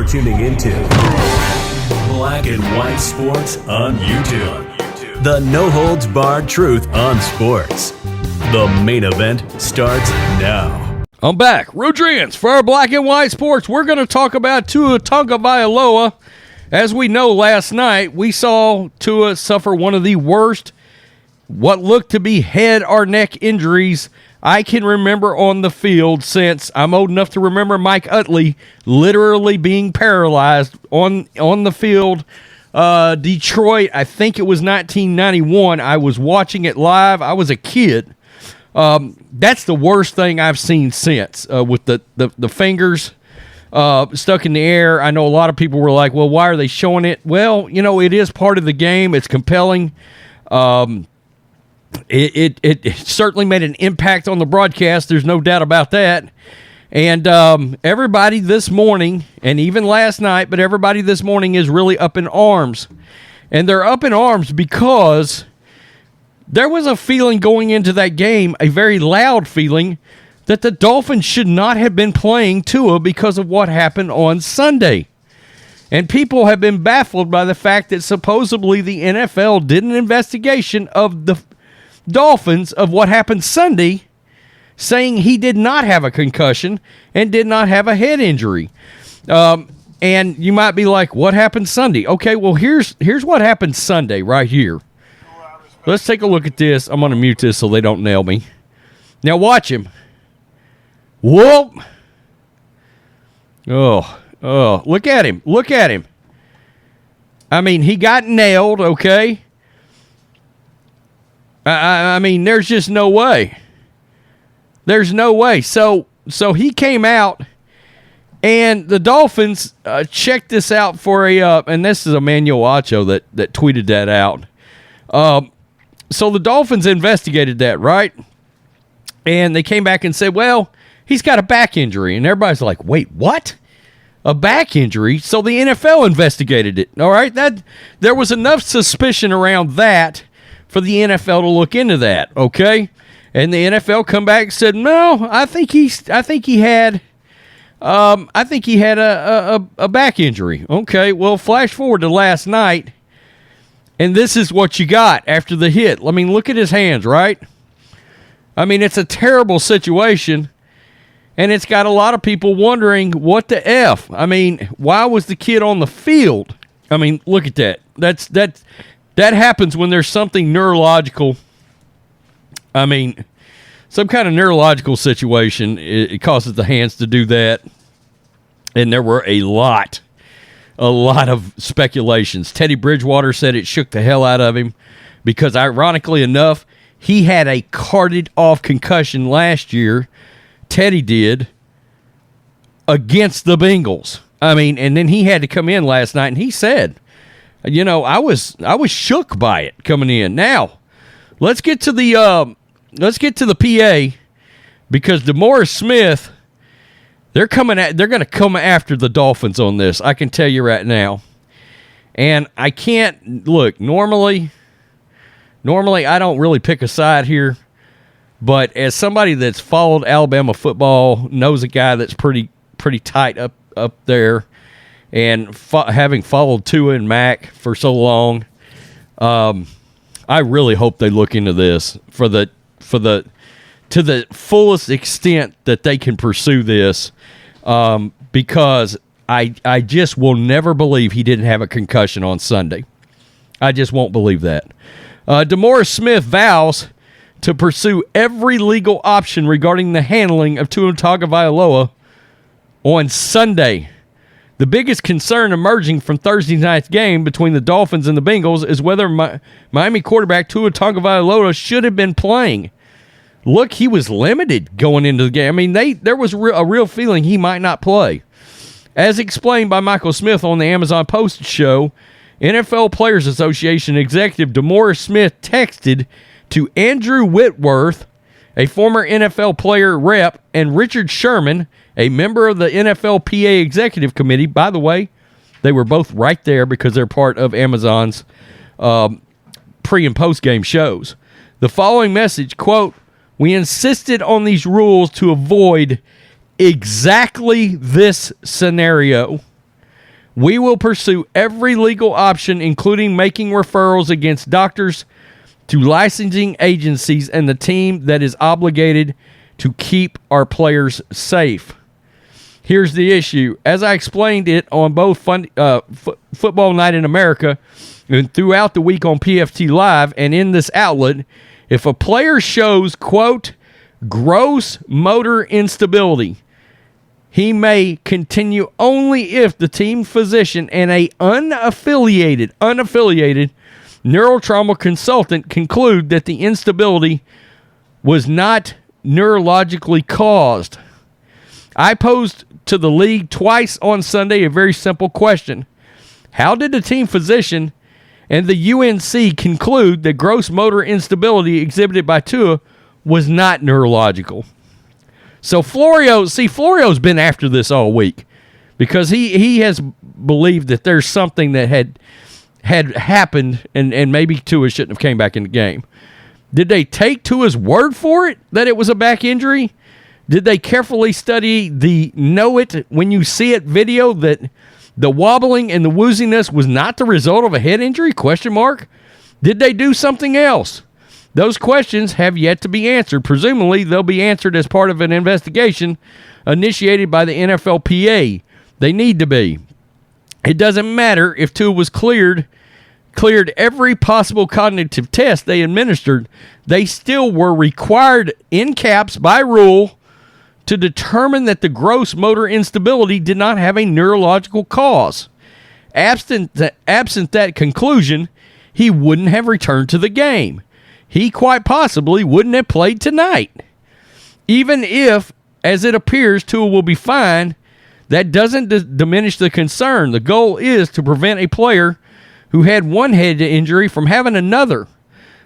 You're tuning into Black and White Sports on YouTube. The no-holds-barred truth on sports. The main event starts now. I'm back. Rodrians for our Black and White Sports. We're going to talk about Tua Tagovailoa. As we know, last night we saw Tua suffer one of the worst, what looked to be head or neck injuries I can remember on the field since I'm old enough to remember Mike Utley literally being paralyzed on the field. Detroit, I think it was 1991. I was watching it live. I was a kid. That's the worst thing I've seen since, with the fingers stuck in the air. I know a lot of people were like, well, why are they showing it? Well, you know, it is part of the game. It's compelling. It certainly made an impact on the broadcast. There's no doubt about that. And everybody this morning, and even last night, but everybody this morning is really up in arms. And they're up in arms because there was a feeling going into that game, a very loud feeling, that the Dolphins should not have been playing Tua because of what happened on Sunday. And people have been baffled by the fact that supposedly the NFL did an investigation of the Dolphins of what happened Sunday, saying he did not have a concussion and did not have a head injury. And you might be like, what happened Sunday? Okay, well, here's what happened Sunday right here. Let's take a look at this. I'm going to mute this so they don't nail me. Now watch him. Whoop. Oh, look at him. Look at him. I mean, he got nailed, okay? I mean, there's just no way. There's no way. So he came out, and the Dolphins checked this out for and this is Emmanuel Acho that tweeted that out. So the Dolphins investigated that, right? And they came back and said, well, he's got a back injury. And everybody's like, wait, what? A back injury? So the NFL investigated it, all right? There was enough suspicion around that for the NFL to look into that, okay? And the NFL come back and said, no, I think he had a back injury. Okay, well, flash forward to last night, and this is what you got after the hit. I mean, look at his hands, right? I mean, it's a terrible situation, and it's got a lot of people wondering, what the F? I mean, why was the kid on the field? I mean, look at that. That happens when there's something neurological. I mean, some kind of neurological situation. It causes the hands to do that. And there were a lot of speculations. Teddy Bridgewater said it shook the hell out of him because, ironically enough, he had a carted off concussion last year. Teddy did, against the Bengals. I mean, and then he had to come in last night, and he said, you know, I was shook by it coming in. Now, let's get to the PA, because DeMaurice Smith, they're going to come after the Dolphins on this. I can tell you right now. And I can't look, normally I don't really pick a side here, but as somebody that's followed Alabama football, knows a guy that's pretty tight up there, and having followed Tua and Mac for so long, I really hope they look into this to the fullest extent that they can pursue this, because I just will never believe he didn't have a concussion on Sunday. I just won't believe that. DeMaurice Smith vows to pursue every legal option regarding the handling of Tua Tagovailoa on Sunday. The biggest concern emerging from Thursday night's game between the Dolphins and the Bengals is whether Miami quarterback Tua Tagovailoa should have been playing. Look, he was limited going into the game. I mean, there was a real feeling he might not play. As explained by Michael Smith on the Amazon Post show, NFL Players Association executive DeMaurice Smith texted to Andrew Whitworth, a former NFL player rep, and Richard Sherman, a member of the NFLPA Executive Committee. By the way, they were both right there because they're part of Amazon's pre- and post-game shows. The following message, quote, "We insisted on these rules to avoid exactly this scenario. We will pursue every legal option, including making referrals against doctors to licensing agencies and the team that is obligated to keep our players safe. Here's the issue. As I explained it on both Football Night in America and throughout the week on PFT Live and in this outlet, if a player shows, quote, gross motor instability, he may continue only if the team physician and a unaffiliated neurotrauma consultant conclude that the instability was not neurologically caused. I posed to the league twice on Sunday a very simple question. How did the team physician and the UNC conclude that gross motor instability exhibited by Tua was not neurological? So Florio's been after this all week because he has believed that there's something that had happened and maybe Tua shouldn't have came back in the game. Did they take Tua's word for it that it was a back injury? Did they carefully study the know it when you see it video that the wobbling and the wooziness was not the result of a head injury? Question mark. Did they do something else? Those questions have yet to be answered. Presumably, they'll be answered as part of an investigation initiated by the NFLPA. They need to be. It doesn't matter if Tua was cleared every possible cognitive test they administered. They still were required in caps by rule to determine that the gross motor instability did not have a neurological cause. Absent that conclusion, he wouldn't have returned to the game. He quite possibly wouldn't have played tonight. Even if, as it appears, Tua will be fine, that doesn't diminish the concern. The goal is to prevent a player who had one head injury from having another.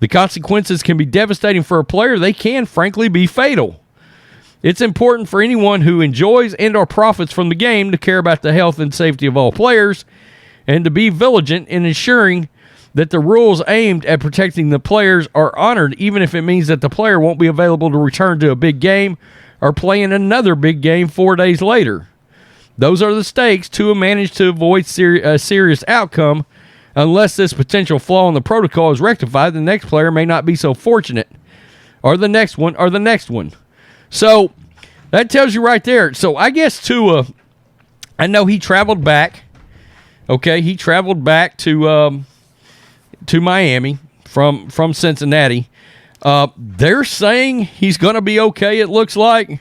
The consequences can be devastating for a player. They can, frankly, be fatal. It's important for anyone who enjoys and or profits from the game to care about the health and safety of all players and to be vigilant in ensuring that the rules aimed at protecting the players are honored, even if it means that the player won't be available to return to a big game or play in another big game 4 days later. Those are the stakes. Tua managed to avoid a serious outcome. Unless this potential flaw in the protocol is rectified, the next player may not be so fortunate. Or the next one. So that tells you right there. So I guess Tua, I know he traveled back. Okay, he traveled back to Miami from Cincinnati. They're saying he's going to be okay, it looks like.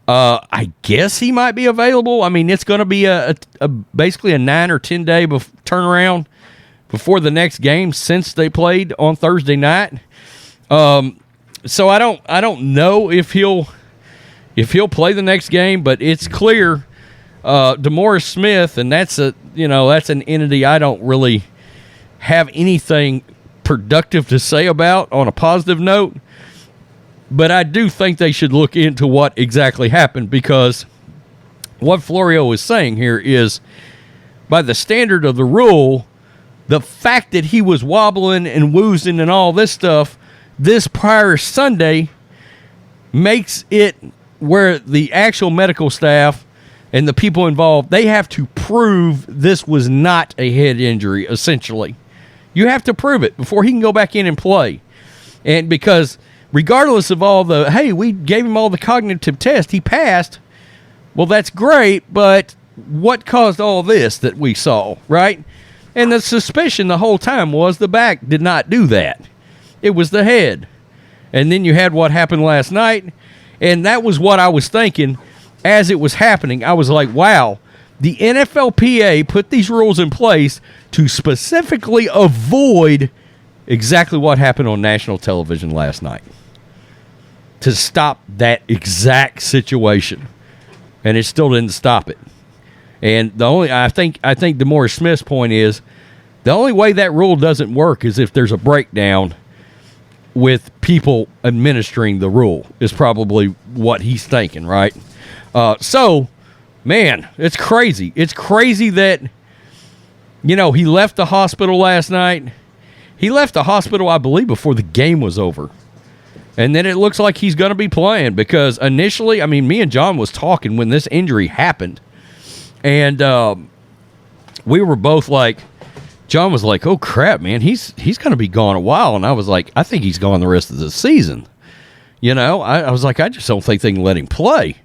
I guess he might be available. I mean, it's going to be a basically a 9 or 10 day turnaround before the next game since they played on Thursday night. So I don't know if he'll play the next game, but it's clear DeMaurice Smith, and that's an entity I don't really have anything productive to say about on a positive note. But I do think they should look into what exactly happened, because what Florio is saying here is, by the standard of the rule, the fact that he was wobbling and woozing and all this stuff this prior Sunday makes it where the actual medical staff and the people involved, they have to prove this was not a head injury, essentially. You have to prove it before he can go back in and play. And because regardless of all the, hey, we gave him all the cognitive tests, he passed, well, that's great, but what caused all this that we saw, right? And the suspicion the whole time was the back did not do that. It was the head. And then you had what happened last night, and that was what I was thinking as it was happening. I was like, wow, the NFLPA put these rules in place to specifically avoid exactly what happened on national television last night, to stop that exact situation. And it still didn't stop it. And I think DeMaurice Smith's point is, the only way that rule doesn't work is if there's a breakdown with people administering the rule, is probably what he's thinking, right? So, man, it's crazy. It's crazy that, he left the hospital last night. He left the hospital, I believe, before the game was over. And then it looks like he's going to be playing, because initially, me and John was talking when this injury happened. And we were both like, John was like, oh crap, man, he's going to be gone a while. And I was like, I think he's gone the rest of the season. You know, I was like, I just don't think they can let him play.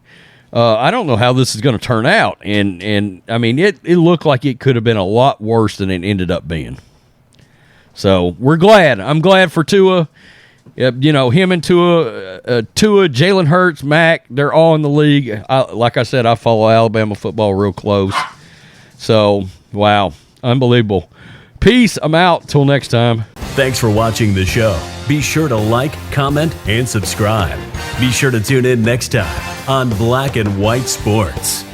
I don't know how this is going to turn out. And I mean, it looked like it could have been a lot worse than it ended up being. So we're glad. I'm glad for Tua. You know, him and Tua, Jalen Hurts, Mac, they're all in the league. Like I said, I follow Alabama football real close. So, wow, unbelievable. Peace. I'm out. Till next time. Thanks for watching the show. Be sure to like, comment, and subscribe. Be sure to tune in next time on Black and White Sports.